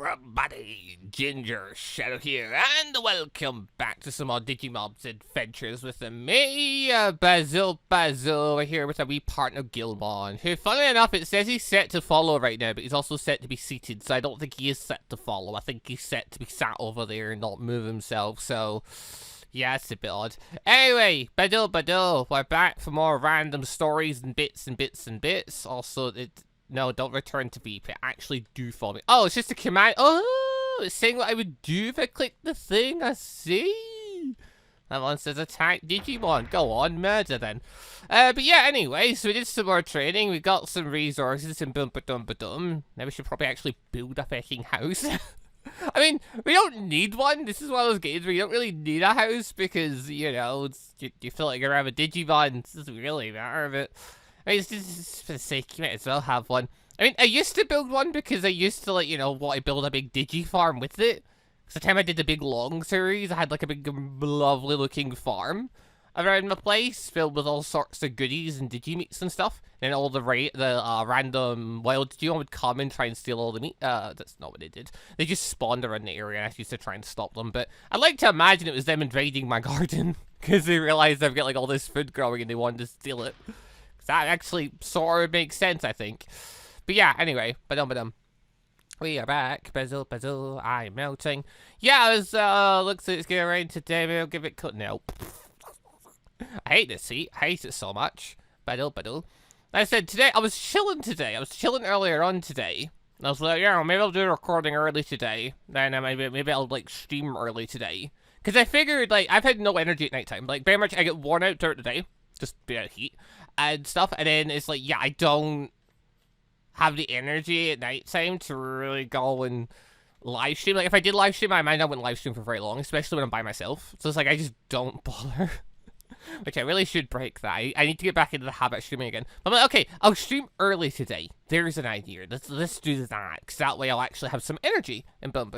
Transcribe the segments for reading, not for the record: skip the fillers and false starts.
everybody, Gingershadow here, and welcome back to some more Digimobs adventures with me, Basil here with a wee partner Gilmon, who, funnily enough, it says he's set to follow right now, but he's also set to be seated, so I don't think he is set to follow. I think he's set to be sat over there and not move himself, so yeah, it's a bit odd. Anyway, Badil, we're back for more random stories and bits. Also, no, don't return to VP. Actually do follow me. Oh, it's just a command. Oh, it's saying what I would do if I click the thing. I see. That one says attack Digimon. Go on, murder then. But yeah, anyway, so we did some more training. We got some resources and boom. Now we should probably actually build a fucking house. I mean, we don't need one. This is one of those games where you don't really need a house because, you know, you feel like you're having a Digimon. It doesn't really matter, but I mean, it's just for the sake, you might as well have one. I mean, I used to build one because I used to, like, you know, want to build a big Digifarm with it. Because the time I did the big long series, I had, like, a big, lovely looking farm around my place filled with all sorts of goodies and Digimeats and stuff. And all the random wild Digimon would come and try and steal all the meat. That's not what they did. They just spawned around the area and I used to try and stop them. But I'd like to imagine it was them invading my garden because they realized I've got, like, all this food growing and they wanted to steal it. That actually sort of makes sense, I think. But yeah, anyway, we are back. Basil, I'm melting. Yeah, I was, looks like it's gonna rain today. Maybe I'll give it cut now. I hate this heat. I hate it so much. Basil. Like I said, today, I was chilling today. I was chilling earlier on today. And I was like, yeah, maybe I'll do a recording early today. Then maybe I'll, like, stream early today. Because I figured, like, I've had no energy at nighttime. Like, very much I get worn out throughout the day. Just a bit of heat and stuff, and then it's like, yeah, I don't have the energy at nighttime to really go and live stream. Like, if I did live stream, I might not wouldn't live stream for very long, especially when I'm by myself. So it's like, I just don't bother. Which I really should break that. I need to get back into the habit of streaming again. But I'm like, okay, I'll stream early today. There's an idea. Let's do that, because that way I'll actually have some energy, and boom.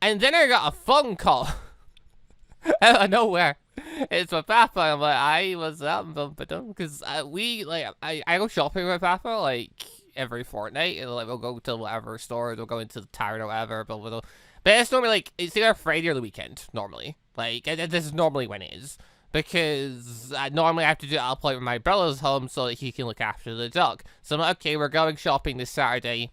And then I got a phone call out of nowhere. It's my papa. I'm like, I was up, because I go shopping with papa like every fortnight, and like we'll go to whatever store, we'll go into the town or whatever, but it's normally like it's either Friday or the weekend normally. Like this is normally when it is because normally I have to do I'll play with my brother's home so that he can look after the dog. So I'm like, okay, we're going shopping this Saturday.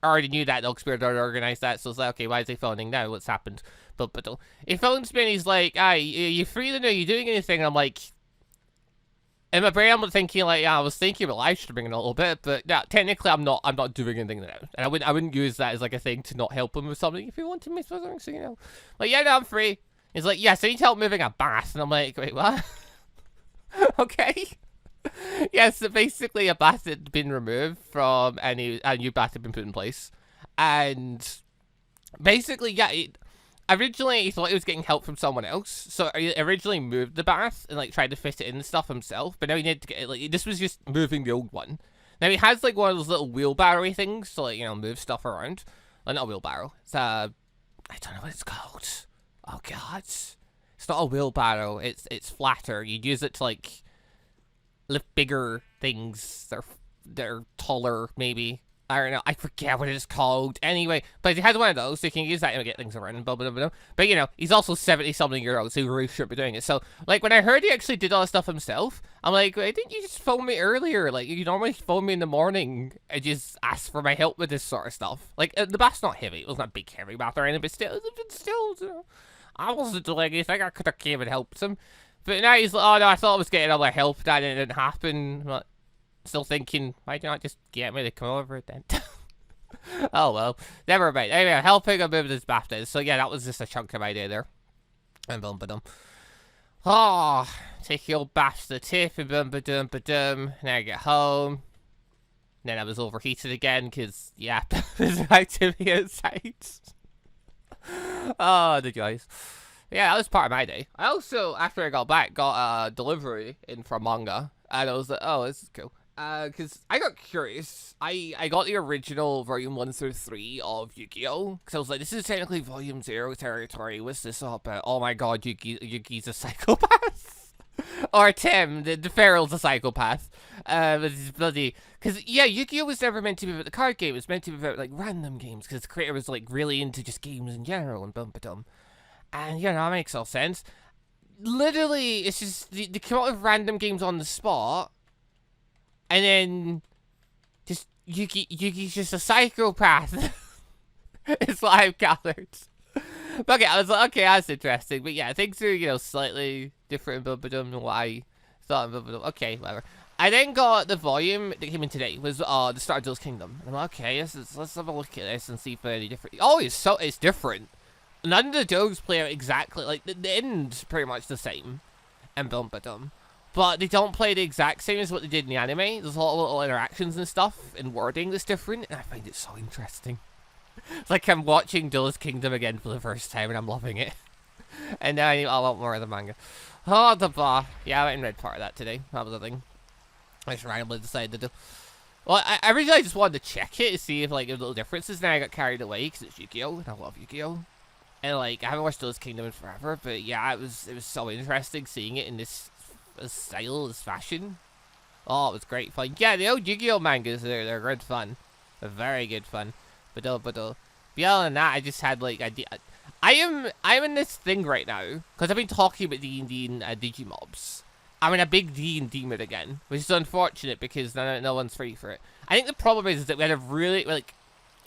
I already knew that dog spirit already organized that, so it's like, okay, why is he phoning now? What's happened? But he phones me and he's like, "Hey, you free then? Are you doing anything?" And I'm like, in my brain, I'm thinking like, yeah, I was thinking about live streaming in a little bit, but yeah, technically, I'm not doing anything now, and I wouldn't use that as like a thing to not help him with something if he wanted me to, so you know, like, yeah, no, I'm free. He's like, yeah, so you need help moving a bath, and I'm like, wait, what? Okay. Yeah, so basically a bath had been removed from a new bath had been put in place, and basically, yeah. Originally, he thought he was getting help from someone else, so he originally moved the bath and, like, tried to fit it in and stuff himself, but now he needed to get it, like, this was just moving the old one. Now, he has, like, one of those little wheelbarrow-y things to, like, you know, move stuff around. Well, not a wheelbarrow. It's, I don't know what it's called. Oh, God. It's not a wheelbarrow. It's flatter. You'd use it to, like, lift bigger things. They're taller, maybe. I don't know, I forget what it's called. Anyway, but he has one of those, so you can use that to get things around, But, you know, he's also 70-something years old, so he really shouldn't be doing it. So, like, when I heard he actually did all this stuff himself, I'm like, wait, didn't you just phone me earlier? Like, you normally phone me in the morning and just ask for my help with this sort of stuff. Like, the bath's not heavy. It was not a big, heavy bath or anything, but still, you know, I wasn't doing anything. I could have came and helped him. But now he's like, oh, no, I thought I was getting all the help. That didn't happen. I'm like, still thinking, why don't I just get me to come over then? Oh well, never mind. Anyway, helping him move this bath then. So yeah, that was just a chunk of my day there. And boom. Oh, take your old bath to the tip and boom. Now I get home. Then I was overheated again because yeah, there's activity outside. Oh, the joys. Yeah, that was part of my day. I also, after I got back, got a delivery in from manga, and I was like, oh, this is cool. Because I got curious. I got the original volume 1 through 3 of Yu-Gi-Oh! Because I was like, this is technically volume 0 territory. What's this all about? Oh my god, Yugi's a psychopath. Or Tim, the feral's a psychopath. It's bloody... Because, yeah, Yu-Gi-Oh! Was never meant to be about the card game. It was meant to be about, like, random games. Because the creator was, like, really into just games in general and bum-ba-dum. And, you know, that makes all sense. Literally, it's just... They come out with random games on the spot. And then... Just... Yugi's just a psychopath. It's what I've gathered. But okay, I was like, okay, that's interesting. But yeah, things are, you know, slightly different in Bubba than what I thought in Bubba. Okay, whatever. I then got the volume that came in today, was the Stardust Kingdom. And I'm like, okay, let's have a look at this and see if they're any different. Oh, it's different. None of the dogs play out exactly, like, the end's pretty much the same in Bubba. But they don't play the exact same as what they did in the anime. There's a lot of little interactions and stuff and wording that's different, and I find it so interesting. It's like I'm watching Stardust Kingdom again for the first time, and I'm loving it. And now I want more of the manga. Oh, the bar. Yeah, I went and read part of that today. That was the thing. I just randomly decided to do. Well, I originally just wanted to check it to see if, like, there were little differences. Then I got carried away because it's Yu-Gi-Oh! And I love Yu-Gi-Oh! And, like, I haven't watched Stardust Kingdom in forever, but yeah, it was so interesting seeing it in this style, this fashion. Oh, it was great fun. Yeah, the old Yu-Gi-Oh! Mangas, they're good fun. They're very good fun. But beyond than that, I just had, like, I'm in this thing right now, because I've been talking about D&D and Digimobs. I'm in a big D&D mood again, which is unfortunate because no one's free for it. I think the problem is that we had a really, like,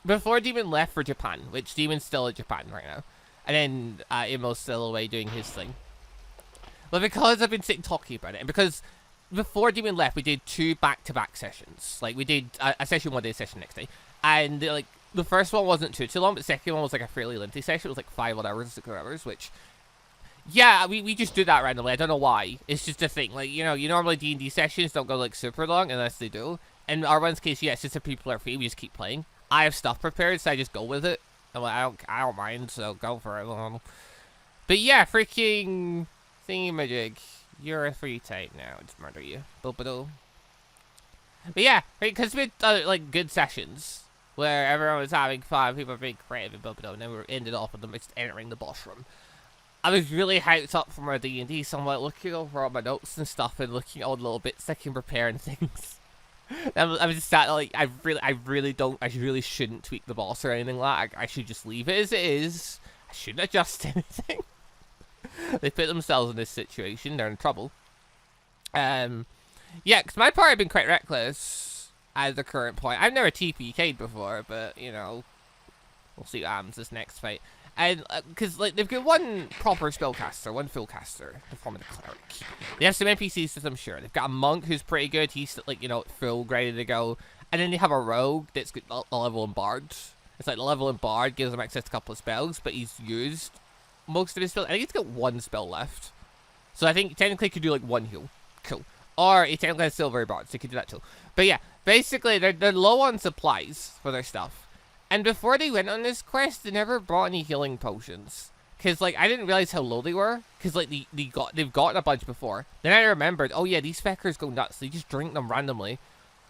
before Demon left for Japan, which Demon's still in Japan right now, and then Immo's still away doing his thing. But because I've been sitting talking about it, and because before Demon left, we did 2 back-to-back sessions. Like, we did a session one day, session next day. And, like, the first one wasn't too long, but the second one was, like, a fairly lengthy session. It was, like, 5 hours, 6 hours, which... Yeah, we just do that randomly. I don't know why. It's just a thing. Like, you know, normally D&D sessions don't go, like, super long unless they do. In our one's case, yeah, since the people are free, we just keep playing. I have stuff prepared, so I just go with it. I'm like, I don't mind, so go for it. But yeah, freaking thingamajig. You're a free type now. Just murder you. But yeah, because we had, like, good sessions where everyone was having fun, people were being creative, and then we ended off with them just entering the boss room. I was really hyped up from our D&D, so I'm like looking over all my notes and stuff and looking at all the little bits I can prepare and things. I was just sat like, I really shouldn't tweak the boss or anything like that. I should just leave it as it is. I shouldn't adjust anything. They put themselves in this situation, they're in trouble. Yeah, because my part had been quite reckless at the current point. I've never TPK'd before, but, you know, we'll see what happens this next fight. And, because, like, they've got one proper spellcaster, one full caster, the form of the cleric. They have some NPCs with them, sure. They've got a monk who's pretty good, he's, like, you know, full, ready to go. And then they have a rogue that's got a level in bard. It's like the level in bard gives him access to a couple of spells, but he's used most of his spells. I think he's got 1 spell left. So I think technically he could do, like, 1 heal. Cool. Or he technically has silver bard, so he could do that too. But yeah, basically, they're low on supplies for their stuff. And before they went on this quest, they never brought any healing potions. Because, like, I didn't realize how low they were. Because, like, they've gotten a bunch before. Then I remembered, oh yeah, these feckers go nuts. They just drink them randomly.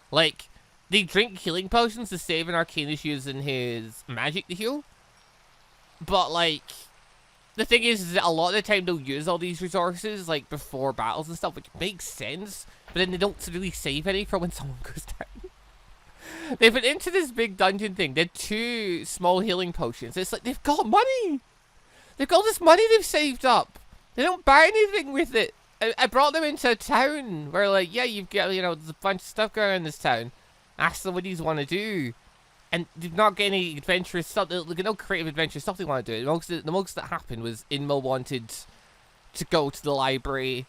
Like, they drink healing potions to save an Arcanist using his magic to heal. But, like, the thing is that a lot of the time they'll use all these resources, like, before battles and stuff, which makes sense. But then they don't really save any for when someone goes down. They've been into this big dungeon thing. They had 2 small healing potions. It's like, they've got money. They've got all this money they've saved up. They don't buy anything with it. I brought them into a town where, like, yeah, you've got, you know, there's a bunch of stuff going on in this town. Ask them what these want to do. And they've not got any adventurous stuff. They've got no creative adventurous stuff they want to do. The most that happened was Inmo wanted to go to the library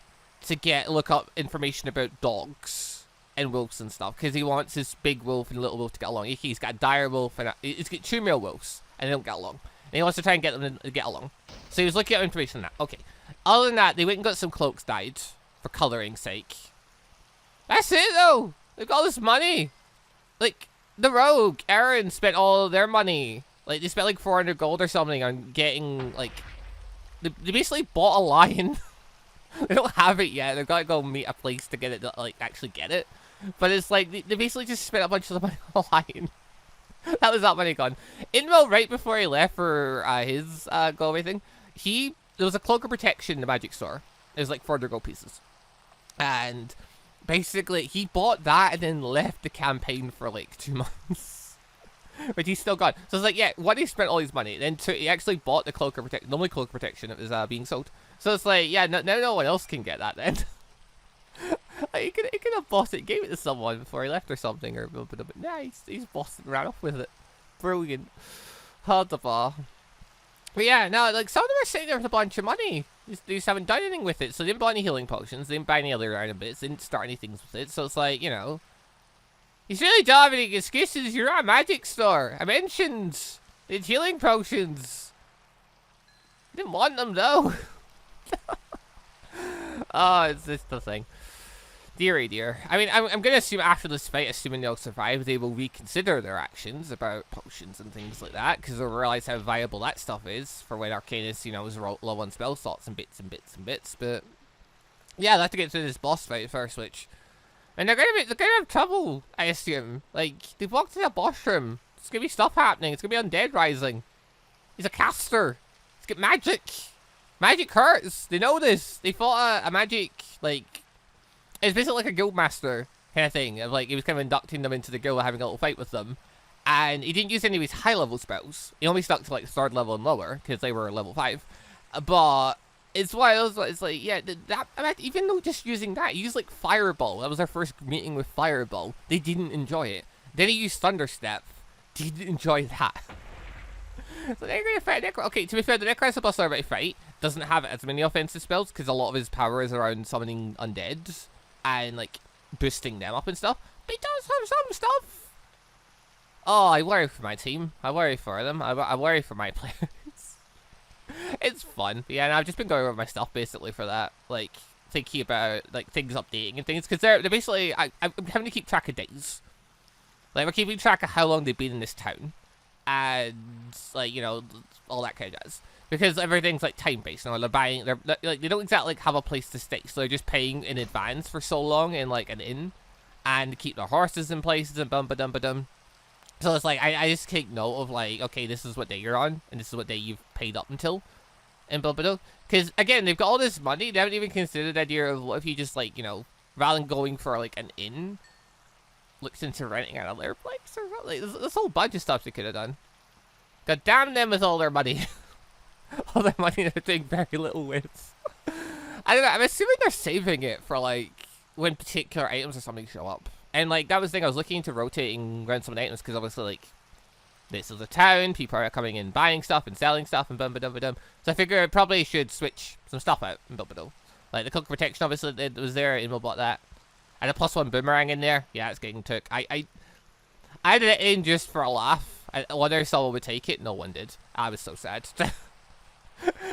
to look up information about dogs and wolves and stuff, because he wants his big wolf and little wolf to get along. He's got a dire wolf and he's got 2 male wolves, and they don't get along. And he wants to try and get them to get along. So he was looking at information on that. Okay. Other than that, they went and got some cloaks dyed for coloring's sake. That's it, though. They've got all this money. Like, the rogue, Aaron, spent all of their money. Like, they spent like 400 gold or something on getting, like, they basically bought a lion. They don't have it yet. They've got to go meet a place to get it, to, like, actually get it. But it's like, they basically just spent a bunch of the money on a lion. That was that money gone. Inmo, right before he left for his go away thing, there was a cloak of protection in the magic store. It was like 400 gold pieces. And basically, he bought that and then left the campaign for like 2 months. But he's still gone. So it's like, yeah, one, he spent all his money. Then two, he actually bought the cloak of protection, the only cloak of protection that was being sold. So it's like, yeah, now no one else can get that then. Like, he could have bought it, gave it to someone before he left or something. But nah, he's bossed and ran off with it. Brilliant. Hard to bar. But yeah, no, like, some of them are sitting there with a bunch of money. They just haven't done anything with it. So they didn't buy any healing potions. They didn't buy any other item bits. They didn't start any things with it. So it's like, you know, he's really don't have any excuses. You're at a magic store. I mentioned it's healing potions. Didn't want them though. Oh, it's just the thing. Dearie dear. I mean, I'm going to assume after this fight, assuming they'll survive, they will reconsider their actions about potions and things like that, because they'll realize how viable that stuff is for when Arcanus, you know, is low on spell slots and bits and bits and bits. But yeah, they'll have to get through this boss fight first, which, and they're gonna have trouble, I assume. Like, they've walked in a boss room. There's gonna be stuff happening. It's gonna be undead rising. He's a caster. He's got magic. Magic hurts. They know this. They fought a magic, like, it's basically like a guild master kind of thing. Of like, he was kind of inducting them into the guild, having a little fight with them. And he didn't use any of his high level spells. He only stuck to like 3rd level and lower, because they were level 5. But it's one of those, it's like, yeah, even though just using that, he used like Fireball. That was our first meeting with Fireball. They didn't enjoy it. Then he used Thunderstep. Didn't enjoy that. So they're going to fight Necro. Okay, to be fair, the Necro's boss already fight doesn't have as many offensive spells, because a lot of his power is around summoning undead and like boosting them up and stuff. But he does have some stuff. Oh, I worry for my team. I worry for them. I worry for my players. It's fun. Yeah, and I've just been going over my stuff basically for that. Like, thinking about like things updating and things, because they're basically, I'm having to keep track of days. Like, we're keeping track of how long they've been in this town, and like, you know, all that kind of jazz. Because everything's like time based. You know, they're buying. They're like, they don't exactly like have a place to stay, so they're just paying in advance for so long in like an inn, and to keep their horses in places and bum ba dum ba dum. So it's like, I just take note of like, okay, this is what day you're on, and this is what day you've paid up until, and bum ba dum. Because again, they've got all this money. They haven't even considered the idea of what if you just like, you know, rather than going for like an inn, looked into renting another place or something. Like, there's a whole bunch of stuff they could have done. God damn them with all their money. All their money they're doing very little with. I don't know, I'm assuming they're saving it for like when particular items or something show up. And like, that was the thing, I was looking into rotating around some of the items, because obviously like, this is a town, people are coming in buying stuff and selling stuff and bum ba dum ba dum. So I figure I probably should switch some stuff out in bum ba dum. Like the cloak of protection, obviously it was there, IMMO bought that. And a +1 boomerang in there. Yeah, it's getting took. I did it in just for a laugh. I wonder if someone would take it. No one did. I was so sad.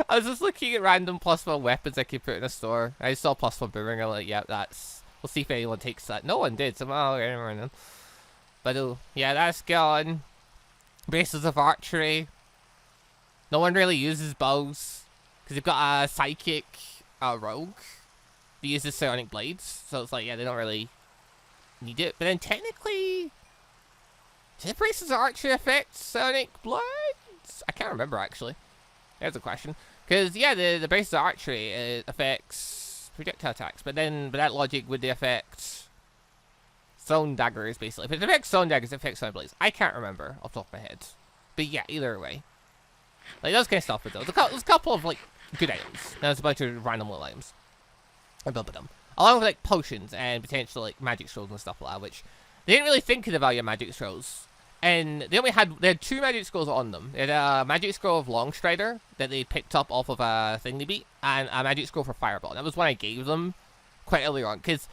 I was just looking at random +1 weapons I could put in a store. I saw +1 boomerang. I'm like, yeah, that's. We'll see if anyone takes that. No one did. So, oh, okay, but yeah, that's gone. Bases of archery. No one really uses bows, because they've got a psychic rogue. He uses psionic blades, so it's like, yeah, they don't really need it. But then technically, do the braces of archery affect psionic blades? I can't remember actually. There's a question. Because yeah, the braces of archery affects projectile attacks, but then by that logic, would they affect stone daggers basically? If it affects stone daggers, it affects psionic blades. I can't remember off the top of my head. But yeah, either way, like those kind of stuff with those. There's a couple of like good items. There's a bunch of random little items. Along with like potions and potential like magic scrolls and stuff like that, which they didn't really think of the value of magic scrolls. And they had 2 magic scrolls on them. They had a magic scroll of Longstrider that they picked up off of a thing they beat, and a magic scroll for Fireball. That was one I gave them quite early on, because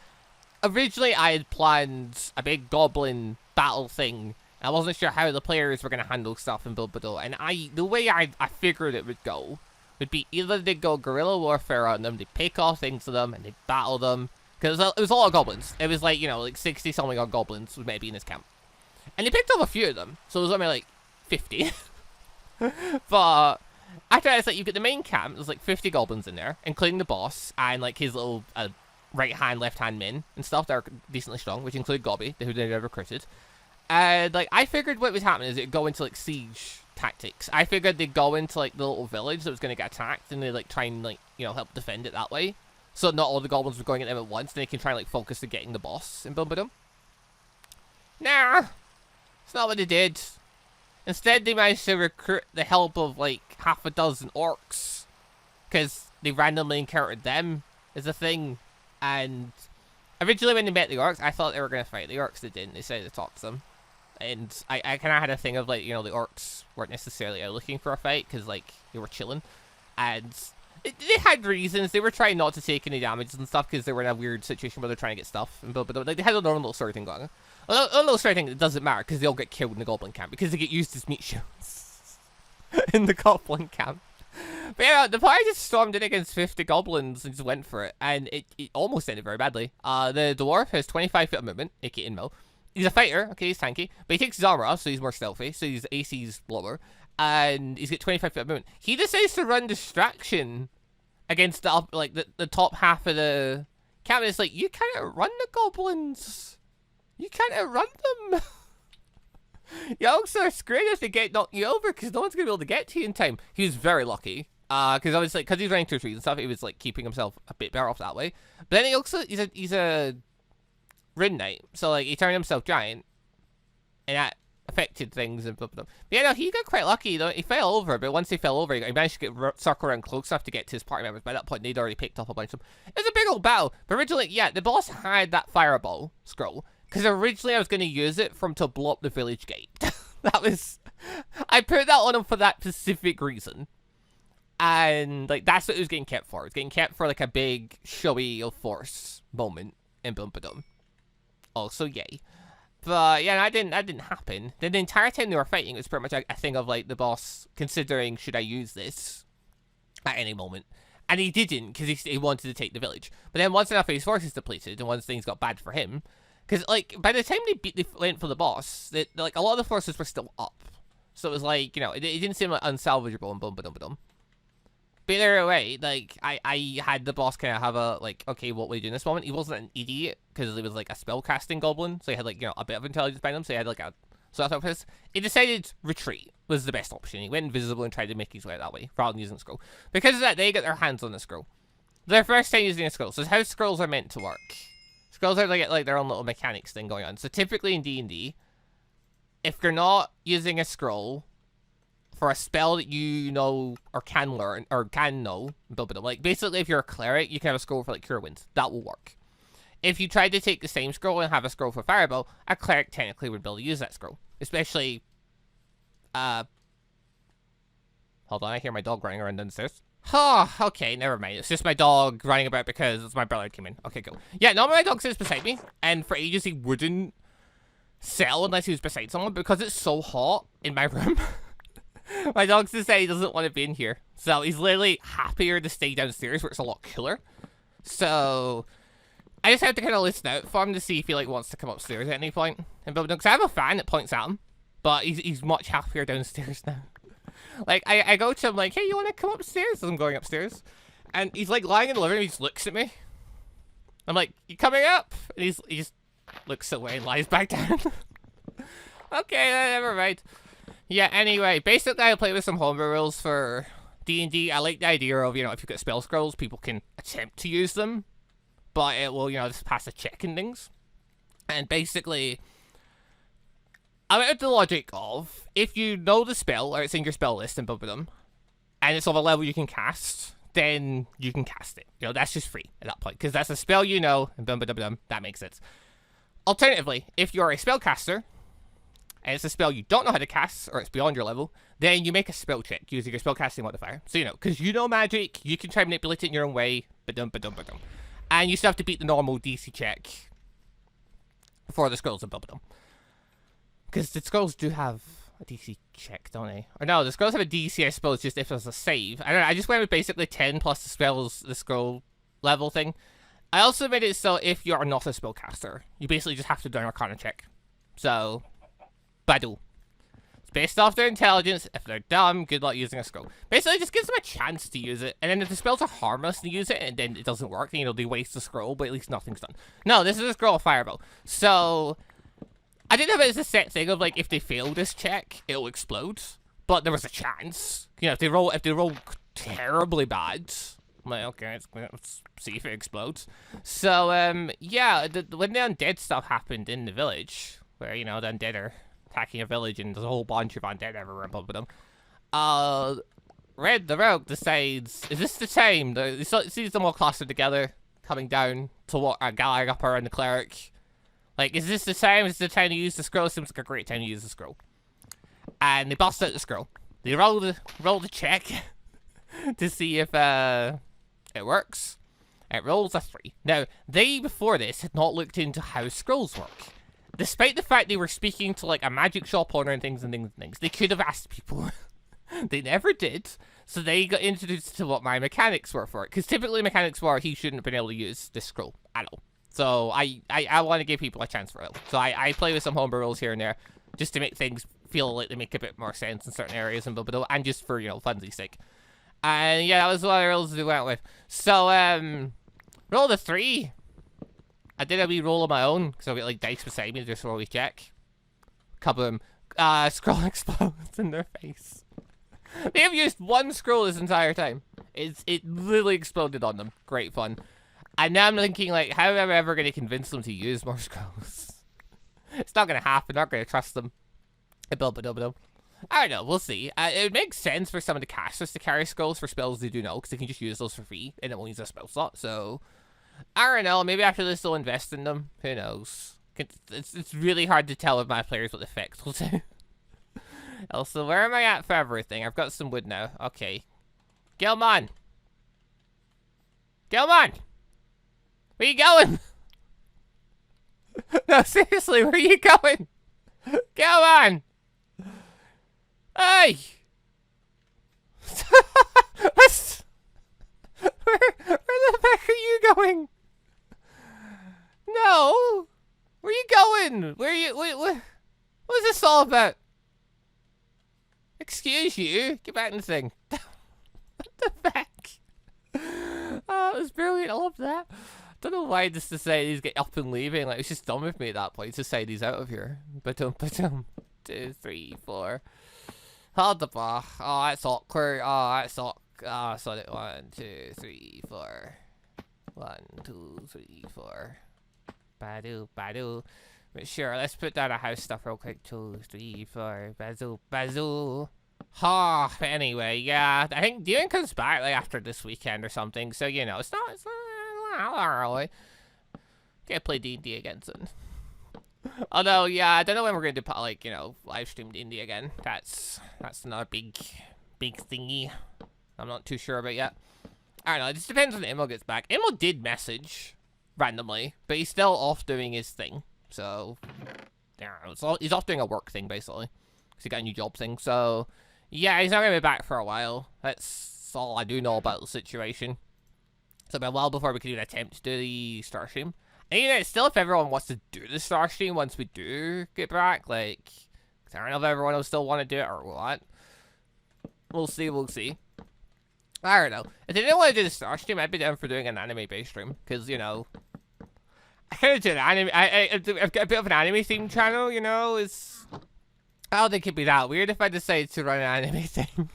originally I had planned a big goblin battle thing. I wasn't sure how the players were going to handle stuff in Bilbado, and the way I figured it would go would be either they'd go guerrilla warfare on them, they'd pick off things to them, and they'd battle them. Because it was a lot of goblins. It was like, you know, like 60-something odd goblins was maybe in this camp. And they picked off a few of them, so it was only like 50. But after that, it's like, you get the main camp, there's like 50 goblins in there, including the boss, and like his little right-hand, left-hand men and stuff that are decently strong, which include Gobby, who they recruited. And like, I figured what was happening is it'd go into like siege tactics. I figured they'd go into like the little village that was going to get attacked, and they'd like try and like, you know, help defend it that way. So not all the goblins were going at them at once, and they can try and like focus on getting the boss in Boom. Nah, it's not what they did. Instead, they managed to recruit the help of like half a dozen orcs, because they randomly encountered them as a thing. And originally when they met the orcs, I thought they were going to fight the orcs. They didn't. They decided to talk to them. And I kind of had a thing of like, you know, the orcs weren't necessarily out looking for a fight, because like they were chilling. And they had reasons. They were trying not to take any damage and stuff, because they were in a weird situation where they're trying to get stuff. But like, they had a normal little story thing going on. A little story thing that doesn't matter, because they all get killed in the goblin camp, because they get used as meat shields in the goblin camp. But yeah, the party just stormed in against 50 goblins and just went for it, and it almost ended very badly. The dwarf has 25 feet of movement, aka Inmo. He's a fighter, okay, he's tanky, but he takes Zaromaru, so he's more stealthy, so his AC's lower, and he's got 25 feet of movement. He decides to run distraction against the top half of the camp. It's like, you can't run the goblins. You can't run them. You also are screwed if they get knocked you over, because no one's going to be able to get to you in time. He was very lucky. Because obviously, because he's running through trees and stuff, he was like keeping himself a bit better off that way. But then he also, he's a Rin Knight, so like he turned himself giant, and that affected things and blah, blah, blah. But yeah, no, he got quite lucky though. He fell over, but once he fell over, he managed to get circle around close enough to get to his party members. By that point, they'd already picked up a bunch of them. It was a big old battle. But originally, yeah, the boss had that fireball scroll, because originally I was going to use it for him to blow up the village gate. I put that on him for that specific reason. And like that's what it was getting kept for. It was getting kept for like a big showy of force moment in Boom. Also, yay. But yeah, that didn't happen. Then the entire time they were fighting, it was pretty much a thing of like the boss considering, should I use this at any moment? And he didn't, because he wanted to take the village. But then once enough of his forces depleted, and once things got bad for him, because like by the time they went for the boss, like a lot of the forces were still up. So it was like, you know, it didn't seem like unsalvageable in Boom. But either way, like, I had the boss kind of have a, like, okay, what will he do in this moment? He wasn't an idiot, because he was, like, a spell-casting goblin, so he had, like, you know, a bit of intelligence behind him, so he had, like, a... So I thought he decided retreat was the best option. He went invisible and tried to make his way that way, rather than using the scroll. Because of that, they got their hands on the scroll. Their first time using a scroll. So it's how scrolls are meant to work. Scrolls are, like their own little mechanics thing going on. So typically in D&D, if you're not using a scroll for a spell that you know or can learn or can know, like basically if you're a cleric, you can have a scroll for like cure wounds. That will work. If you tried to take the same scroll and have a scroll for fireball, a cleric technically would be able to use that scroll. Especially, hold on, I hear my dog running around downstairs. Oh, okay, never mind. It's just my dog running about because my brother came in. Okay, cool. Yeah, normally my dog sits beside me, and for ages he wouldn't sell unless he was beside someone because it's so hot in my room. My dog says that he doesn't want to be in here. So he's literally happier to stay downstairs where it's a lot cooler. So I just have to kind of listen out for him to see if he like wants to come upstairs at any point. Because I have a fan that points at him, but he's much happier downstairs now. Like I go to him like, hey, you want to come upstairs? As I'm going upstairs, and he's like lying in the living room. He just looks at me. I'm like, you coming up? And he just looks away and lies back down. Okay, never mind. Yeah, anyway, basically I play with some homebrew rules for D&D. I like the idea of, you know, if you've got spell scrolls, people can attempt to use them, but it will, you know, just pass a check and things. And basically, I went with the logic of, if you know the spell, or it's in your spell list and them, and it's of a level you can cast, then you can cast it. You know, that's just free at that point, because that's a spell you know, and that makes sense. Alternatively, if you're a spellcaster, and it's a spell you don't know how to cast, or it's beyond your level, then you make a spell check using your spellcasting modifier. So, you know, because you know magic, you can try and manipulate it in your own way, and you still have to beat the normal DC check for the scrolls and because the scrolls do have a DC check, don't they? Or no, the scrolls have a DC, I suppose, just if there's a save. I don't know, I just went with basically 10 plus the scroll level thing. I also made it so if you're not a spellcaster, you basically just have to do an Arcana check. So Badu. It's based off their intelligence. If they're dumb, good luck using a scroll. Basically, it just gives them a chance to use it. And then if the spells are harmless to use it, and then it doesn't work, then, you know, they waste the scroll, but at least nothing's done. No, this is a scroll of fireball. So I didn't have it as a set thing of, like, if they fail this check, it'll explode. But there was a chance. You know, if they roll terribly bad, I'm like, okay, let's see if it explodes. So, yeah, when the undead stuff happened in the village, where, you know, the undead are attacking a village and there's a whole bunch of undead everywhere bumping them, Red the Rogue decides, is this the time? He sees them all clustered together, coming down to what are gathering up around the cleric. Like, is this the time? Is this the time to use the scroll? Seems like a great time to use the scroll. And they bust out the scroll. They roll the check to see if it works. It rolls a 3. Now, they before this had not looked into how scrolls work. Despite the fact they were speaking to like a magic shop owner and things, they could have asked people. They never did. So they got introduced to what my mechanics were for it. Because typically mechanics were he shouldn't have been able to use this scroll at all. So I want to give people a chance for it. So I play with some homebrew rules here and there just to make things feel like they make a bit more sense in certain areas and blah, blah, blah, and just for, you know, funsies sake. And yeah, that was one of the rules we went with. So, roll the 3. I did a wee roll of my own, because I'll get like dice beside me just for a wee check. Couple of them, scroll explodes in their face. They have used one scroll this entire time. It literally exploded on them. Great fun. And now I'm thinking, like, how am I ever going to convince them to use more scrolls? It's not going to happen. I'm not going to trust them. I don't know. We'll see. It makes sense for some of the casters to carry scrolls for spells they do know, because they can just use those for free, and it won't use a spell slot. So, I don't know. Maybe after this they'll invest in them. Who knows? It's really hard to tell with my players what the effects will do. Also, where am I at for everything? I've got some wood now. Okay. Gilmon! Gilmon! Where you going? No, seriously, where are you going? Gilmon! Hey! Where the heck are you going? No! Where are you going? Where are you? What is this all about? Excuse you. Get back in the thing. What the heck? Oh, it was brilliant. I love that. Don't know why this society's get up and leaving. Like, it's just done with me at that point. Society's out of here. Ba-dum. 2, 3, 4. Hold the bar. Oh, that's awkward. Oh, that's awkward. Oh, sorry. 1, 2, 3, 4. 1, 2, 3, 4. Badu. But sure, let's put down our house stuff real quick. 2, 3, 4. Bazoo. Ha. But anyway, yeah. I think Dean comes back like after this weekend or something. So, you know, it's not really. Can't play D&D again soon. Although, yeah, I don't know when we're going to do, like, you know, live stream D&D again. That's another big thingy. I'm not too sure about yet. I don't know. It just depends when Immo gets back. Immo did message randomly, but he's still off doing his thing. So, yeah, he's off doing a work thing, basically. Because he got a new job thing. So, yeah, he's not going to be back for a while. That's all I do know about the situation. So, it'll be a while before we can even attempt to do the Star Stream. And, you know, still, if everyone wants to do the Star Stream once we do get back, like, I don't know if everyone will still want to do it or what. We'll see. I don't know. If they didn't want to do the Star Stream, I'd be down for doing an anime-based stream. Because, you know, I kind of do an anime. I've got a bit of an anime-themed channel, you know. I don't think it'd be that weird if I decided to run an anime thing.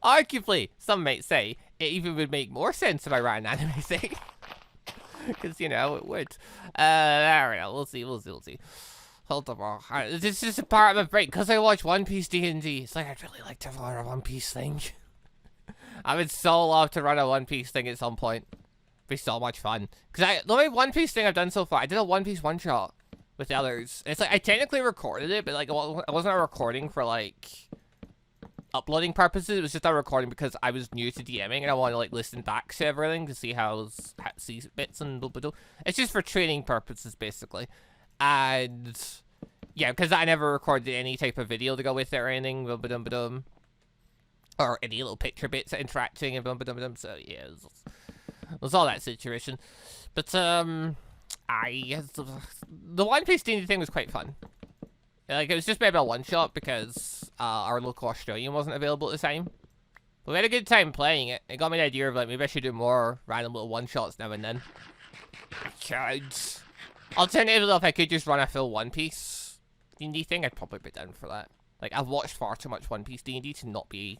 Arguably, some might say, it even would make more sense if I ran an anime thing. Because, you know, it would. I don't know. We'll see. Hold on. This is a part of my break. Because I watch One Piece D&D. It's like, I'd really like to run a One Piece thing. I would so love to run a One Piece thing at some point. It'd be so much fun. Because the only One Piece thing I've done so far, I did a One Piece one-shot with the others. It's like, I technically recorded it, but like, it wasn't a recording for like uploading purposes. It was just a recording because I was new to DMing and I wanted to like listen back to everything to see see bits and blah, blah, blah. It's just for training purposes, basically. And yeah, because I never recorded any type of video to go with it or anything. Blah, blah, blah, blah. Or any little picture bits interacting and blah, blah, blah, blah. So yeah, it was all that situation. But the One Piece D&D thing was quite fun. Like, it was just maybe a one-shot because our local Australian wasn't available at the time. But we had a good time playing it. It got me the idea of, like, maybe I should do more random little one-shots now and then. Cowards. Alternatively, if I could just run a full One Piece D&D thing, I'd probably be down for that. Like, I've watched far too much One Piece D&D to not be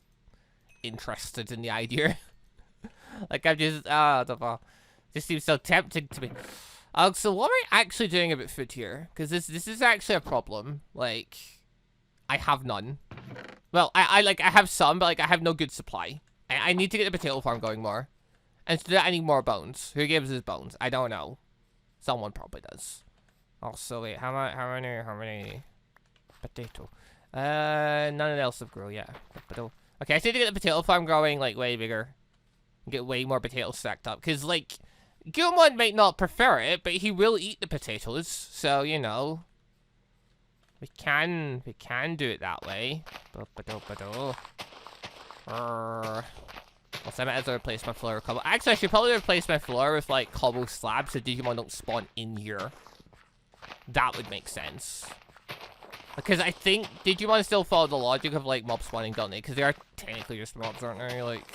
interested in the idea. Like, I'm just, I don't know. Just seems so tempting to me. So what am I actually doing about food here? Because this is actually a problem. Like, I have none. Well, I have some, but like I have no good supply. I need to get the potato farm going more. And to do that, I need more bones. Who gives us bones? I don't know. Someone probably does. Also, wait, how many potato? None else have grown yet. Potato. Okay, I need to get the potato farm going like way bigger. Get way more potatoes stacked up. Because like, Gilmon might not prefer it, but he will eat the potatoes. So, you know. We can do it that way. Also, I might have to replace my floor with cobble. Actually, I should probably replace my floor with, like, cobble slabs so Digimon don't spawn in here. That would make sense. Because I think Digimon still follow the logic of, like, mob spawning, don't they? Because they are technically just mobs, aren't they? Like,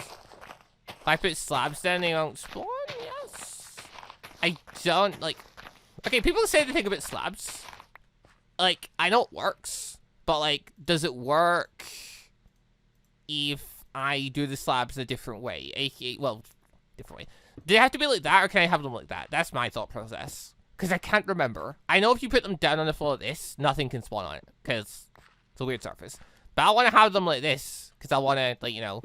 if I put slabs down, they won't spawn? Yes. I don't, like... Okay, people say the thing about slabs. Like, I know it works. But, like, does it work if I do the slabs in a different way? AKA, well, different way. Do they have to be like that, or can I have them like that? That's my thought process. Because I can't remember. I know if you put them down on the floor like this, nothing can spawn on it. Because it's a weird surface. But I want to have them like this. Because I want to, like, you know,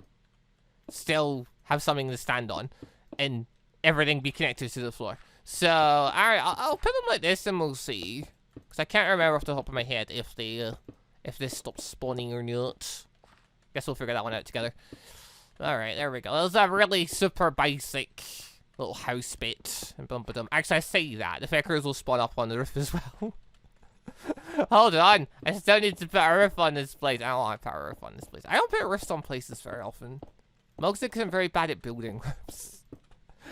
still have something to stand on. And everything be connected to the floor. So, alright, I'll put them like this and we'll see. Because I can't remember off the top of my head if this stops spawning or not. Guess we'll figure that one out together. Alright, there we go. That was a really super basic little house bit. And bum ba dum. Actually, I say that. The feckers will spawn up on the roof as well. Hold on. I still need to put a roof on this place. I don't want to put a roof on this place. I don't put roofs on places very often. Mostly because I'm very bad at building roofs.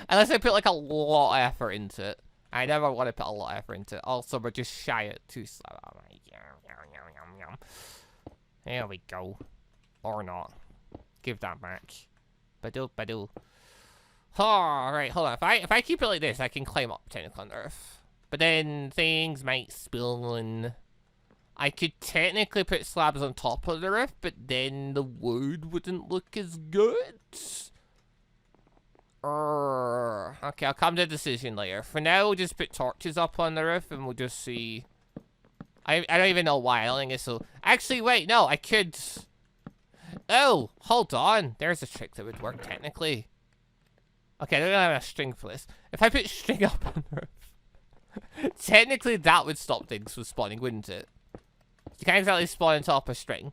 Unless I put like a lot of effort into it. I never want to put a lot of effort into it. Also, we're just shy at 2 slabs. There we go. Or not. Give that back. Badoo. Alright, hold on. If I keep it like this, I can climb up technically on the roof. But then things might spill and I could technically put slabs on top of the roof, but then the wood wouldn't look as good. Okay, I'll come to a decision later. For now, we'll just put torches up on the roof and we'll just see. I don't even know why. I don't think it's so. Actually, wait, no, I could. Oh, hold on. There's a trick that would work technically. Okay, I don't have a string for this. If I put string up on the roof, technically that would stop things from spawning, wouldn't it? You can't exactly spawn on top of string.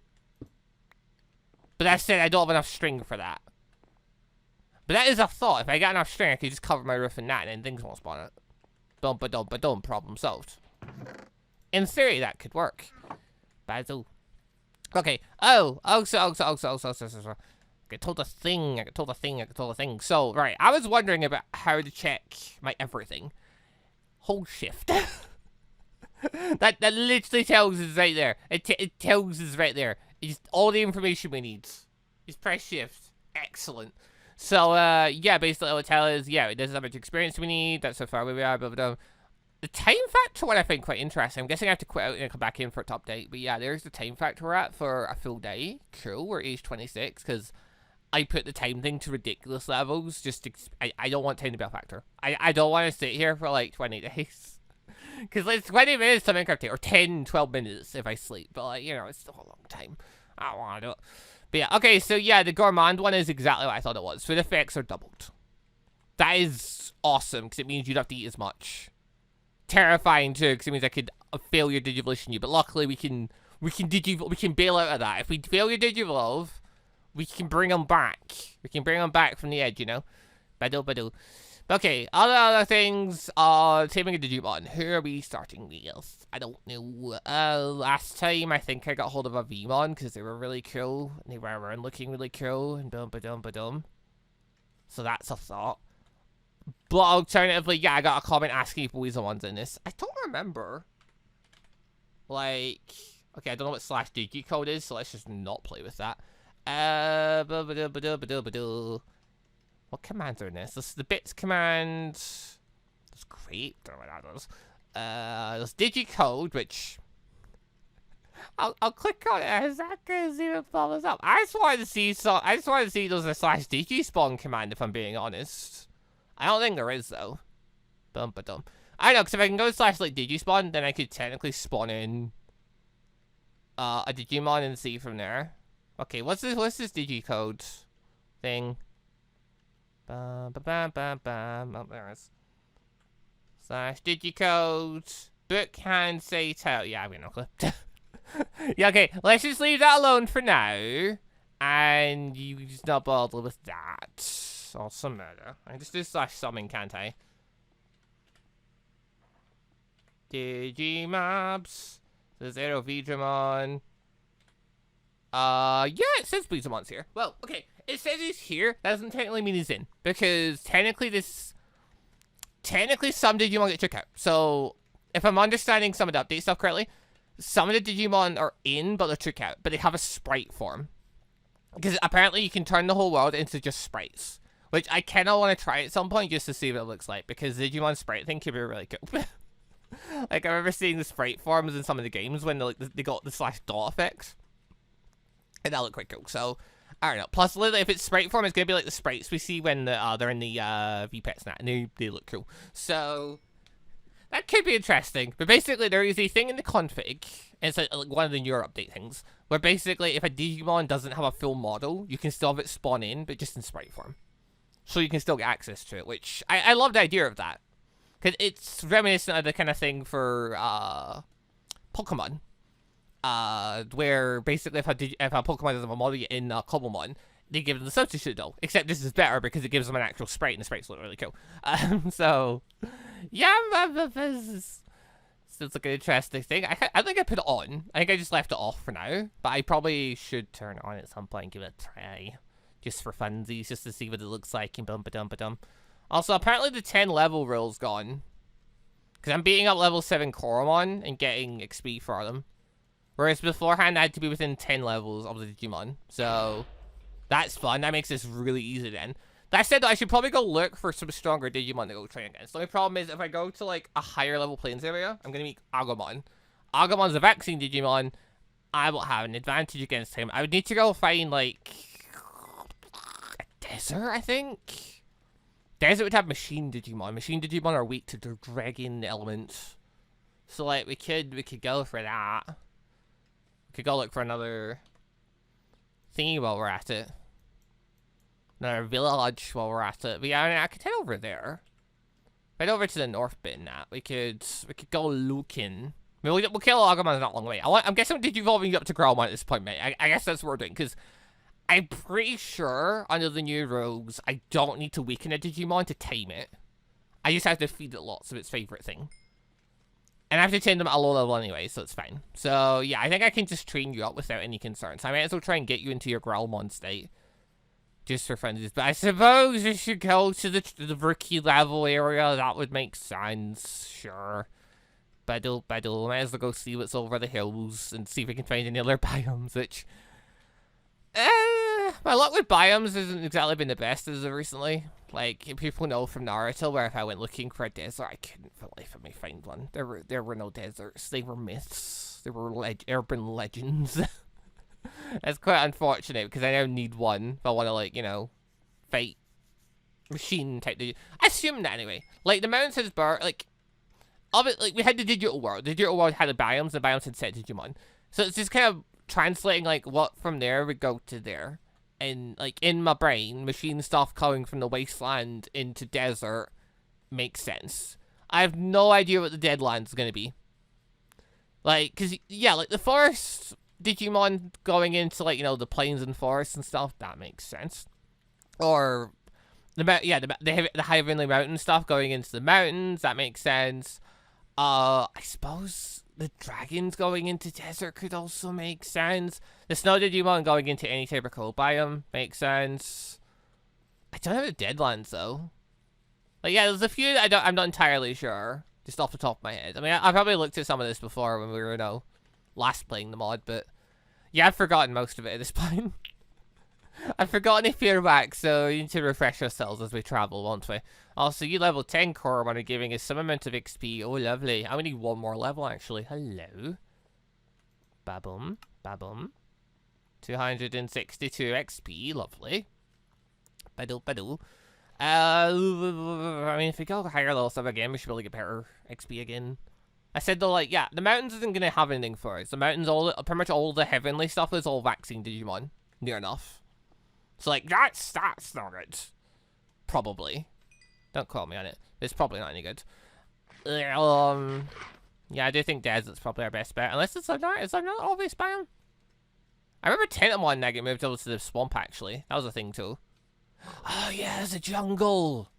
But that said, I don't have enough string for that. But that is a thought. If I got enough string, I could just cover my roof in that and then things won't spawn it. Dum-ba-dum-ba-dum, problem solved. In theory, that could work. Basil. Okay. Oh, so. I told a thing. So, right. I was wondering about how to check my everything. Hold shift. that literally tells us right there. It tells us right there. It's all the information we need. Just press shift. Excellent. So, yeah, basically it will tell us, yeah, this is how much experience we need, that's how far we are, blah, blah, blah. The time factor one I find quite interesting. I'm guessing I have to quit out and come back in for it to update. But yeah, there's the time factor we're at for a full day. Cool, we're age 26, because I put the time thing to ridiculous levels, just to, I don't want time to be a factor. I don't want to sit here for like 20 days. Because like 20 minutes to Minecraft, or 10, 12 minutes if I sleep. But like, you know, it's still a long time. I don't want to do it. But yeah, okay, so yeah, the gourmand one is exactly what I thought it was. Food effects are doubled. That is awesome, because it means you don't have to eat as much. Terrifying too, because it means I could fail your Digivolution you. But luckily we can bail out of that. If we fail your Digivolve, we can bring them back. We can bring them back from the edge, you know? Badoo. Okay, other things are taming a Digimon. Who are we starting with? I don't know. Last time I think I got hold of a Vmon because they were really cool. And they were around looking really cool. And ba-dum. So that's a thought. But alternatively, yeah, I got a comment asking if we the ones in this. I don't remember. Like, okay, I don't know what /digi code is, so let's just not play with that. What commands are in this? This is the bits command. That's great. Don't know what that does. There's digicode, which I'll click on it. Is that gonna see if it follows up? I just wanted to see I just wanted to see those slash digi spawn command. If I'm being honest, I don't think there is though. Bum ba dum. I know, because if I can go slash like digi spawn, then I could technically spawn in a Digimon and see from there. Okay, what's this digi code thing? Bum ba bam bam bam. Oh, there it is. Slash digicode. Book hand say tell. Yeah, we no clue. Yeah, okay. Let's just leave that alone for now. And you just not bother with that. Awesome murder. I can just do slash summon, can't I? Digimobs. The Zero Digimon. Yeah, it says Digimon's here. Well, okay. It says he's here. That doesn't technically mean he's in. Because technically some Digimon get took out. So, if I'm understanding some of the update stuff correctly, some of the Digimon are in, but they're took out. But they have a sprite form. Because apparently you can turn the whole world into just sprites. Which I kind of want to try at some point just to see what it looks like. Because the Digimon sprite thing could be really cool. Like, I remember seeing the sprite forms in some of the games when they got the slash dot effects. And that looked quite cool. So, I don't know. Plus, literally, if it's sprite form, it's going to be like the sprites we see when they're in the VPET snap. And they look cool. So, that could be interesting. But basically, there is a thing in the config. It's like one of the newer update things. Where basically, if a Digimon doesn't have a full model, you can still have it spawn in, but just in sprite form. So you can still get access to it, which I love the idea of that. Because it's reminiscent of the kind of thing for Pokemon. Where basically if a Pokemon doesn't have a model in Cobblemon, they give them the substitute though. Except this is better because it gives them an actual sprite, and the sprites look really cool. So, yeah, this seems like an interesting thing. I think I put it on. I think I just left it off for now. But I probably should turn it on at some point and give it a try. Just for funsies, just to see what it looks like and bum-ba-dum-ba-dum. Also, apparently the 10 level rule's gone. Because I'm beating up level 7 Koromon and getting XP for them. Whereas beforehand, I had to be within 10 levels of the Digimon. So, that's fun. That makes this really easy then. That said, though, I should probably go look for some stronger Digimon to go train against. The only problem is, if I go to, like, a higher level plains area, I'm going to meet Agumon. Agumon's a vaccine Digimon. I will have an advantage against him. I would need to go find, like, a desert, I think? Desert would have machine Digimon. Machine Digimon are weak to the dragon elements. So, like, we could go for that. We could go look for another thingy while we're at it. Another village while we're at it. But yeah, I mean, I could head over there. Head over to the north bit and that. We could go looking. I mean, we'll kill Agumon not long away. I'm guessing Digivolving you up to Growlmon at this point, mate. I guess that's what we're doing, because I'm pretty sure, under the new rules, I don't need to weaken a Digimon to tame it. I just have to feed it lots of its favorite thing. And I have to tame them at a low level anyway, so it's fine. So, yeah, I think I can just train you up without any concerns. I might as well try and get you into your Growlmon state. Just for fun. But I suppose we should go to the rookie level area. That would make sense. Sure. Battle. Might as well go see what's over the hills and see if we can find any other biomes, which... my luck with biomes hasn't exactly been the best as of recently. Like, people know from Naruto where if I went looking for a desert, I couldn't for the life of me find one. There were no deserts. They were myths. They were urban legends. That's quite unfortunate, because I now need one if I want to, like, you know, fight machine type. I assume that anyway. Like, the mountains has like, of it, like, we had the digital world. The digital world had the biomes had set Digimon. So it's just kind of translating, like, what from there would go to there. And, like, in my brain, machine stuff coming from the wasteland into desert makes sense. I have no idea what the deadline's going to be. Like, because, yeah, like, the forest Digimon going into, like, you know, the plains and forests and stuff, that makes sense. Or, the High Heavenly Mountain stuff going into the mountains, that makes sense. I suppose the dragons going into desert could also make sense. The snow Digimon going into any type of cold biome makes sense. I don't have the deadlines, though. Like, yeah, there's a few I'm not entirely sure, just off the top of my head. I mean, I probably looked at some of this before when we were, you know, last playing the mod, but yeah, I've forgotten most of it at this point. I've forgotten if you're back, so we need to refresh ourselves as we travel, won't we? Also, you level 10 Koromon are giving us some amount of XP. Oh, lovely. I only need one more level, actually. Hello. Ba-boom. Ba-boom. 262 XP. Lovely. Ba-do, ba-do. I mean, if we go higher level stuff again, we should really get better XP again. I said though, like, yeah, the mountains isn't gonna have anything for us. The mountains, pretty much all the heavenly stuff is all vaccine Digimon. Near enough. So, like, that's not good. Probably. Don't quote me on it. It's probably not any good. Yeah, I do think Desert's probably our best bet. Unless it's another obvious biome. I remember Tentamon that get moved over to the swamp, actually. That was a thing, too. Oh, yeah, there's a jungle.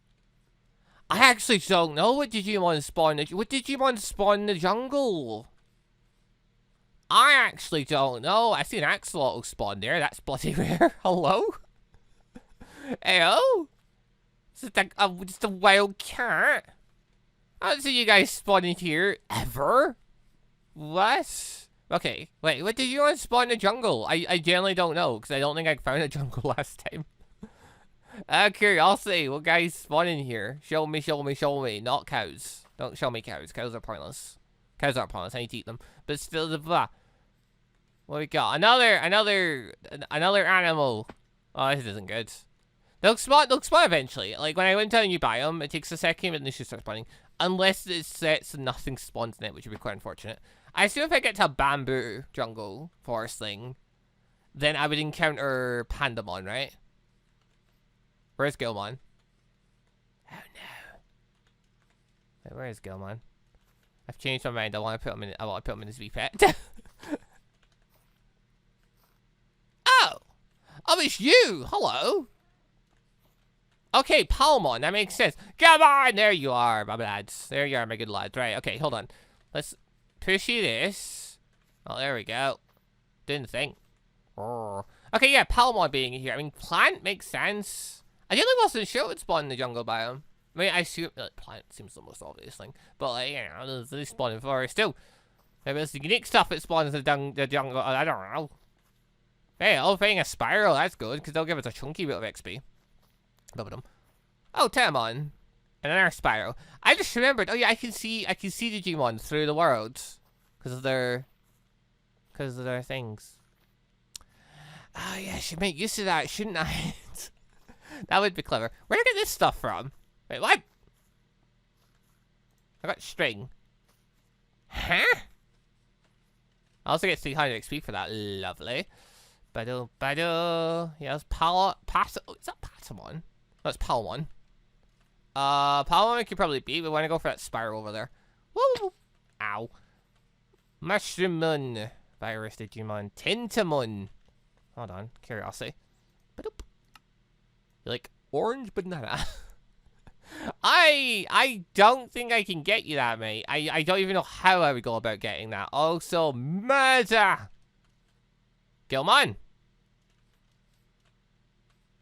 I actually don't know what Digimon spawn. What Digimon spawn in the jungle? I actually don't know. I see an axolotl spawn there. That's bloody rare. Hello? Heyo? Just a wild cat? I don't see you guys spawning here ever. What? Okay, wait, what did you want to spawn in the jungle? I generally don't know, because I don't think I found a jungle last time. Curiosity, what guys spawn in here? Show me, show me, show me. Not cows. Don't show me cows. Cows are pointless. Cows aren't pointless, I need to eat them. But still, the blah. What we got? Another animal. Oh, this isn't good. They'll spawn eventually. Like, when I went to a new biome, it takes a second, and they should start spawning. Unless it sets and nothing spawns in it, which would be quite unfortunate. I assume if I get to a bamboo jungle forest thing, then I would encounter Pandamon, right? Where's Gilmon? Oh no. Wait, where is Gilmon? I've changed my mind. I want to put him in his VPET. Oh! Oh, it's you! Hello! Okay, Palmon, that makes sense. Come on! There you are, my lads. There you are, my good lads. Right, okay, hold on. Let's pushy this. Oh, there we go. Doing the thing. Okay, yeah, Palmon being here. I mean, plant makes sense. I really wasn't sure it would spawn in the jungle biome. I mean, I assume plant seems the most obvious thing. But, like, you know, they spawn in forest too. Maybe it's the unique stuff that spawns in the jungle. I don't know. Hey, thing a spiral, that's good, because they'll give us a chunky bit of XP. Oh, Tentamon. And another Spyro. I just remembered. Oh yeah, I can see Digimon through the world because of their things. Oh yeah, I should make use of that, shouldn't I? That would be clever. Where did I get this stuff from? Wait, what? I got string. Huh? I also get 300 XP for that. Lovely. Bado. Yeah, it's is that Patamon? No, it's Palmon. Palmon could probably beat, but when I go for that spiral over there. Woo! Ow. Mushroomon. Virus Digimon. Tentamon. Hold on. Curiosity. Ba-doop. You like orange banana? I don't think I can get you that, mate. I don't even know how I would go about getting that. Also, murder! Gilmon!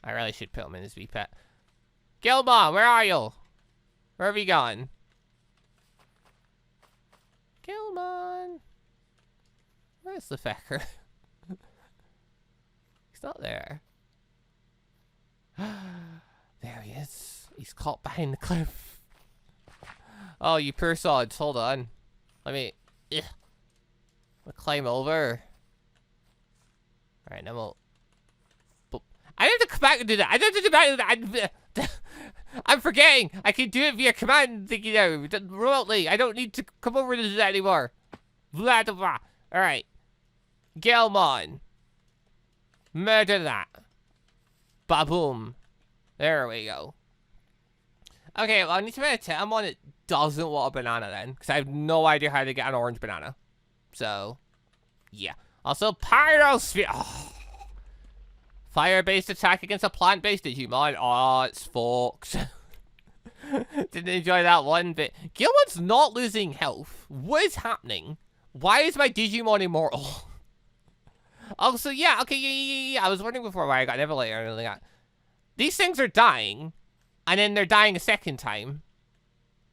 I really should put him in his VPET. Gilmon, where are you? Where have you gone? Gilmon! Where's the fecker? He's not there. There he is. He's caught behind the cliff. Oh, you poor sods. Hold on. Let me... I'll climb over. Alright, now we'll... I don't have to come back and do that. I don't have to come back and do that. I'm forgetting. I can do it via command thingy now. Remotely. I don't need to come over to do that anymore. Blah, blah, blah. Alright. Gilmon. Murder that. Ba-boom. There we go. Okay, well, I need to make a Tentamon that doesn't want a banana then. Because I have no idea how to get an orange banana. So, yeah. Also, Pyrosphere. Oh. Fire-based attack against a plant-based Digimon. Oh, it's fucked. Didn't enjoy that one bit. Gilmon's not losing health. What is happening? Why is my Digimon immortal? Also, yeah, okay, yeah. I was wondering before why I got Everlight or anything like that. These things are dying, and then they're dying a second time.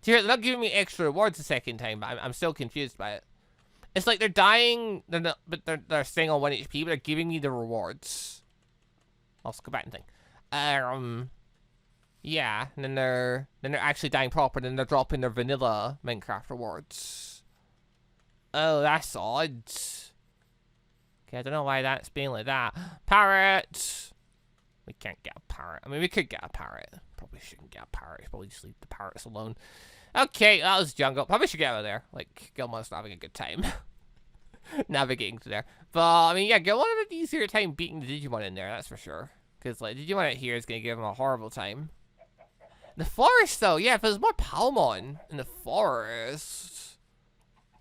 So they're not giving me extra rewards a second time, but I'm still confused by it. It's like they're dying, but they're staying on 1 HP, but they're giving me the rewards. I'll go back and think. Yeah, and then they're actually dying proper, and then they're dropping their vanilla Minecraft rewards. Oh, that's odd. Okay, I don't know why that's being like that. Parrot! We can't get a parrot. I mean, we could get a parrot. Probably shouldn't get a parrot. Probably just leave the parrots alone. Okay, that was jungle. Probably should get out of there. Like, Gilmon's not having a good time. Navigating to there. But, I mean, yeah, Gilmon had an easier time beating the Digimon in there, that's for sure. Because, like, Digimon out here is going to give him a horrible time. The forest, though, yeah, if there's more Palmon in the forest,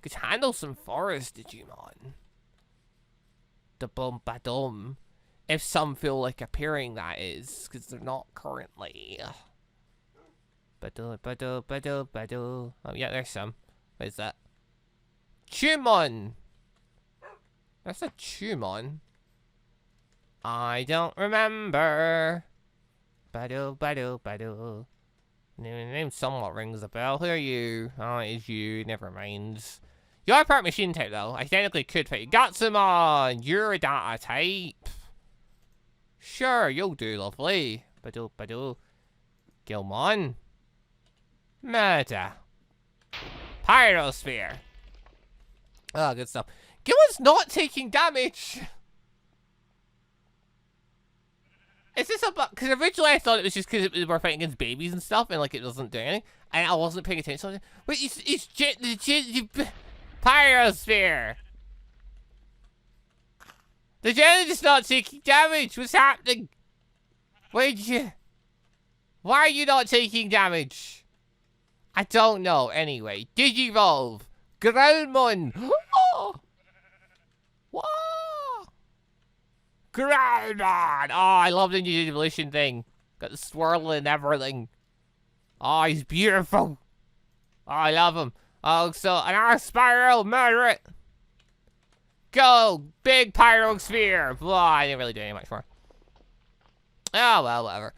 could handle some forest Digimon. Da bum ba dum. If some feel like appearing, that is, because they're not currently. Badu, badu, badu, badu. Oh, yeah, there's some. What is that? Chumon! That's a Chumon. I don't remember. Badu, badu, badu. Name somewhat rings a bell. Who are you? Oh, it is you. Never mind. You are part machine type, though. I technically could fight you. Gatsumon! You're a data type. Sure, you'll do, lovely. Badu, badu. Gilmon. Meta. Pyrosphere. Oh, good stuff. Gilmon's not taking damage. Is this a bug? Because originally I thought it was just because we're fighting against babies and stuff, and like it wasn't doing anything, and I wasn't paying attention. Wait, it's Pyrosphere. The jelly is not taking damage. What's happening? Why are you not taking damage? I don't know. Anyway, Digivolve. Growlmon. Oh! Whoa! Growlmon! Oh, I love the new evolution thing. Got the swirl and everything. Oh, he's beautiful. Oh, I love him. Oh, so an arc spiral, murder it. Go, big pyrosphere. Blah, I didn't really do any much more. Oh, well, whatever.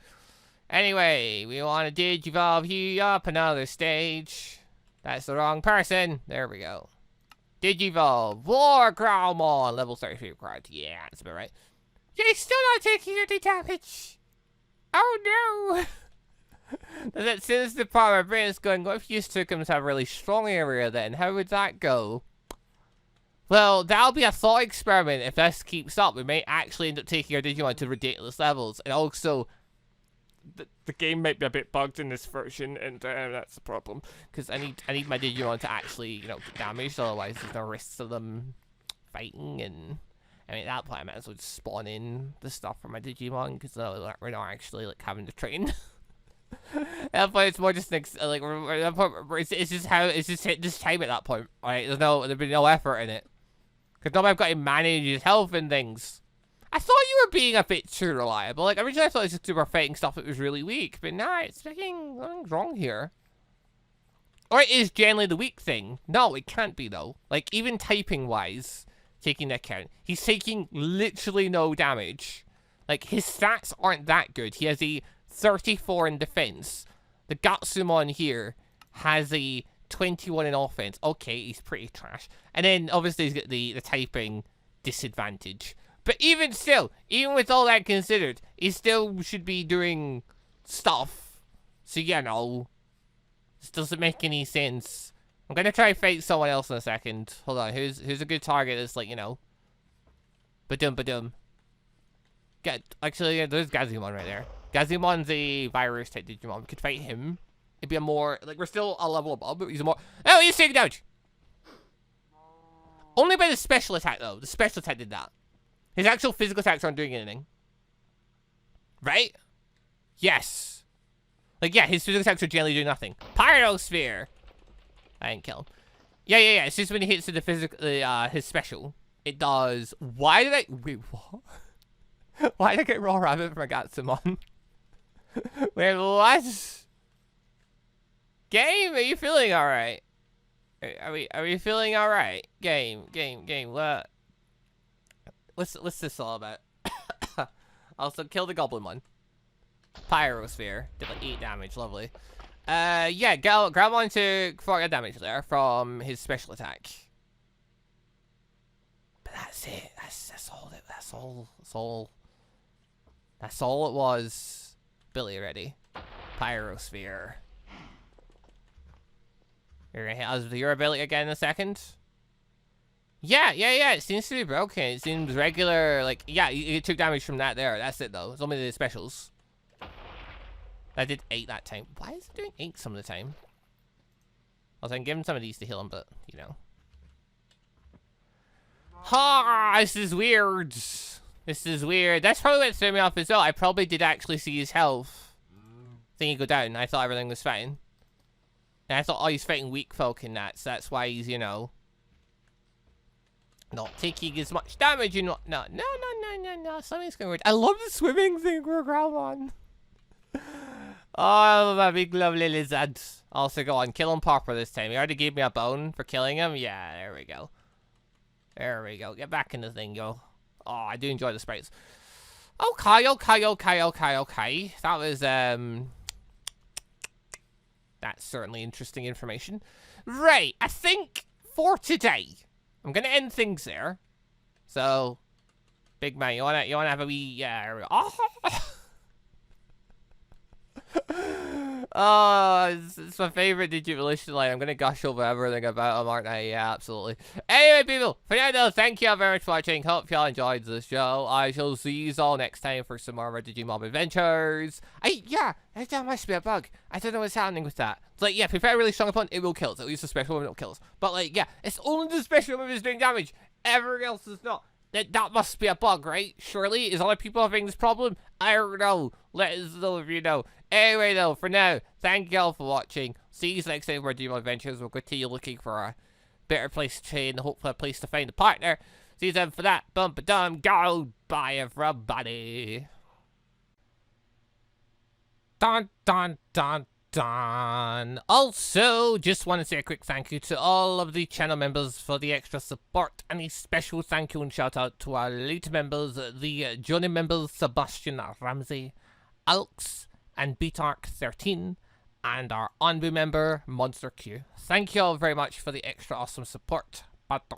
Anyway, we want to Digivolve you up another stage. That's the wrong person. There we go. Digivolve. War Growlmon. Level 33 required. Yeah, that's about right. You're still not taking any damage. Oh, no. That sinister part of my brain is going, what if you took him to have a really strong area then? How would that go? Well, that'll be a thought experiment. If this keeps up, we may actually end up taking our Digimon to ridiculous levels. And also, the game might be a bit bugged in this version, and that's the problem. Because I need my Digimon to actually, you know, get damaged. Otherwise, there's no risks of them fighting. And I mean, at that point, I might as well just spawn in the stuff for my Digimon, because we're not actually like having to train. At that point, it's more just like it's just how it's just time at that point. Right? There'd be no effort in it, because nobody I've got to manage his health and things. I thought you were being a bit too reliable. Like originally, I thought it was just we were fighting stuff that was really weak, but nah, it's something's wrong here. Or it is generally the weak thing. No, it can't be though. Like even typing wise, taking into account, he's taking literally no damage. Like his stats aren't that good. He has a 34 in defense. The Gatsumon here has a 21 in offense. Okay, he's pretty trash. And then obviously he's got the typing disadvantage. But even still, even with all that considered, he still should be doing stuff. So you know, this doesn't make any sense. I'm gonna try to fight someone else in a second. Hold on, who's a good target that's like, you know, badum. Actually, yeah, there's Gazumon right there. Gazumon's a virus type Digimon. We could fight him. It'd be a more, like, we're still a level above, but he's a more, oh, he's taking damage! Only by the special attack, though. The special attack did that. His actual physical attacks aren't doing anything. Right? Yes. Like, yeah, his physical attacks are generally doing nothing. Pyrosphere! I didn't kill him. Yeah. It's just when he hits the physical, his special, it does. Why did I, wait, what? Why did I get Raw Rabbit from a Gatsumon? Wait, what? Game, are you feeling alright? Are we feeling alright? Game, what? What's this all about? Also, kill the Goblin one. Pyrosphere. Did like 8 damage, lovely. Yeah, grab on to 4 damage there from his special attack. But that's it. That's all it was. Billy ready. Pyrosphere. You're gonna hit us with your ability again in a second. Yeah, it seems to be broken. It seems regular, like, yeah, it took damage from that there. That's it, though. It's only the specials. I did 8 that time. Why is it doing 8 some of the time? I was going to give him some of these to heal him, but, you know. Ha! This is weird. This is weird. That's probably what threw me off as well. I probably did actually see his health thingy go down. I thought everything was fine. And I thought, oh, he's fighting weak folk in that, so that's why he's, you know, not taking as much damage and not. No. Something's going weird. I love the swimming thing for Grandma. Oh, my big lovely lizard. Also, go on, kill him proper this time. He already gave me a bone for killing him. Yeah, there we go. There we go. Get back in the thing, yo. Oh, I do enjoy the sprites. Okay. That was, that's certainly interesting information. Right, I think for today, I'm gonna end things there. So, big man, you wanna have a wee, yeah. Oh, it's my favorite Digivolution line. I'm gonna gush over everything about them, aren't I? Yeah, absolutely. Anyway, people, for now though, thank you all very much for watching. Hope y'all enjoyed the show. I shall see you all next time for some more of our Digimob adventures. Yeah, that must be a bug. I don't know what's happening with that. It's like, yeah, if we fight a really strong opponent, it will kill us. At least the special one will kill us. But like, yeah, it's only the special move is doing damage. Everything else is not. That must be a bug, right? Surely? Is other people having this problem? I don't know. Let us know if you know. Anyway, though, for now, thank you all for watching. See you next time for our Digimon Adventures. We'll continue looking for a better place to train, hopefully a place to find a partner. See you then for that. Bum-ba-dum. Go. Bye, everybody. Dun, dun, dun. Done. Also, just want to say a quick thank you to all of the channel members for the extra support, and a special thank you and shout out to our late members, the joining members Sebastian Ramsey, Alex, and Beatark13, and our ANBU member MonsterQ. Thank you all very much for the extra awesome support. Bata.